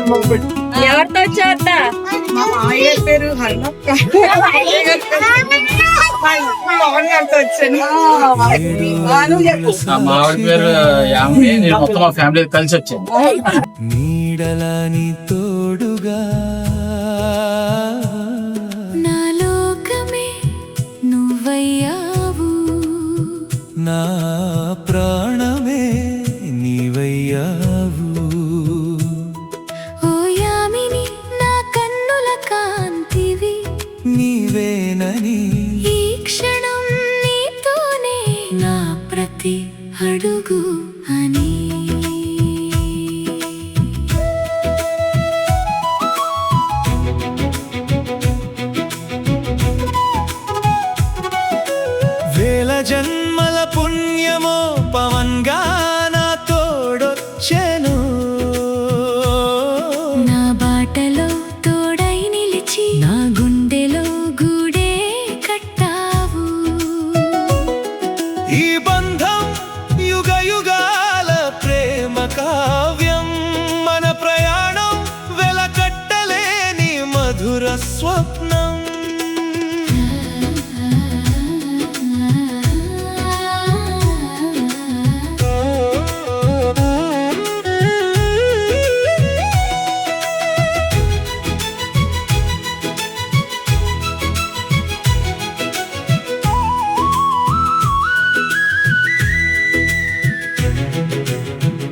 ఎవరితో వచ్చావద్దా? మా మామయ్య పేరు హర్ణక్క. పవన్ గారితో వచ్చాను. మా ఆవిడ పేరు యామిని. నేను మొత్తం మా ఫ్యామిలీ కలిసి వచ్చాను. నీడలని తోడుగా నా లోకమే నువ్వయ్యావు, నా ప్రాణమే నీవయ్యావు. ఓ యామిని నా కన్నుల కాంతివి, నీవేనని ఈ క్షణం నీతోనే నా ప్రతి అడుగు అని. వేల జన్మల పుణ్యమో పవన్గా నా తోడొచ్చెను. నా బాటలో తోడై నిలిచి నా గుండెలో గూడే కట్టావు. ఈ బంధం యుగ యుగాల ప్రేమ కావ్యం, మన ప్రయాణం వెలకట్టలేని మధుర స్వప్నం.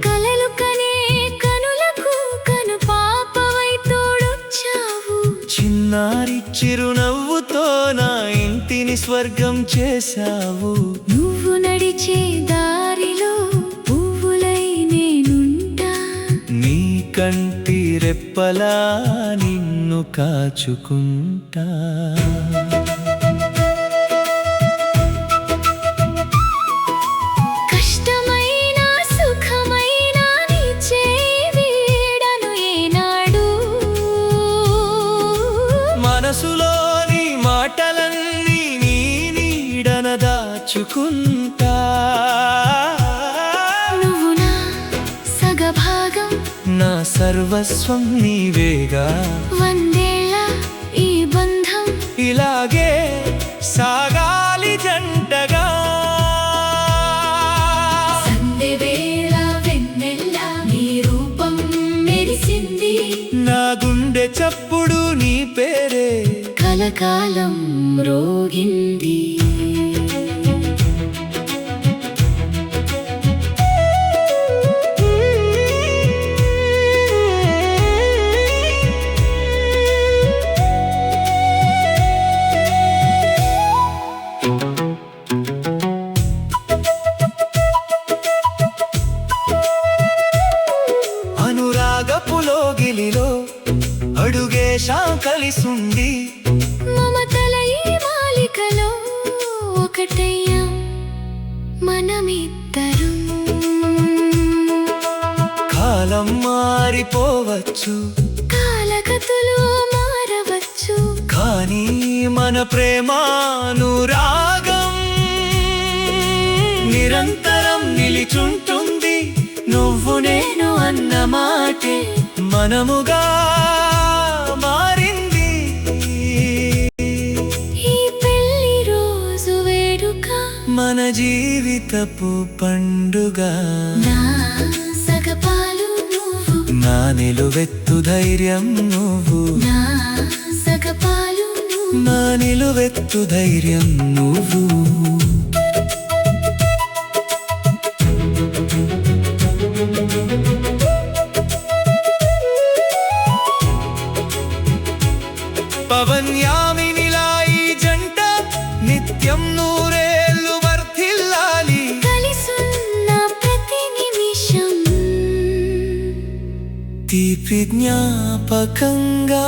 కలలు కనే కనులకు కను పాపవై తోడొచ్చావు. చిన్నారి చిరునవ్వుతో నా ఇంటిని స్వర్గం చేశావు. నువ్వు నడిచే దారిలో పువ్వులై నేనుంటా, నీ కంటి రెప్పలా నిన్ను కాచుకుంటా. కష్టమైన సుఖమైన నీ చేయి వీడను ఏనాడు. మనసులోని మాటలన్నీ నీ నీడన దాచుకుంటా. నువ్వు నా సగభాగం, నా సర్వస్వం నీవేగా. వందేళ్ళ ఈ బంధం ఇలాగే సాగాలి జంటగా. సందెవేళ వెన్నెల్ల నీ రూపం మెరిసింది. నా గుండె చప్పుడు నీ పేరే కలకాలం రోగింది. అనురాగపులోగిలిలో అడుగేశా కలిసుండి. మమతల ఈ మాలికలో ఒకటయ్యాం మనమిద్దరం. కాలం మారిపోవచ్చు కాలగతులు మారవచ్చు, కానీ మన ప్రేమానురాగం నిరంతరం నిలిచుంటుంది. నువ్వు నేను అన్న మాటే మనముగా మారింది. ఈ పెళ్లి రోజు వేడుక మన జీవితపు పండుగ. నా సగపాలు నువ్వు, నా నిలువెత్తు ధైర్యం నువ్వు. నా సగపాలు నువ్వు. నా నిలువెత్తు ధైర్యం నువ్వు. పవన్ యామినిలా ఈ జంట నిత్యం నూరేళ్ళు వర్ధిల్లాలి. కలిసున్న ప్రతి నిమిషం తీపి జ్ఞాపకంగా.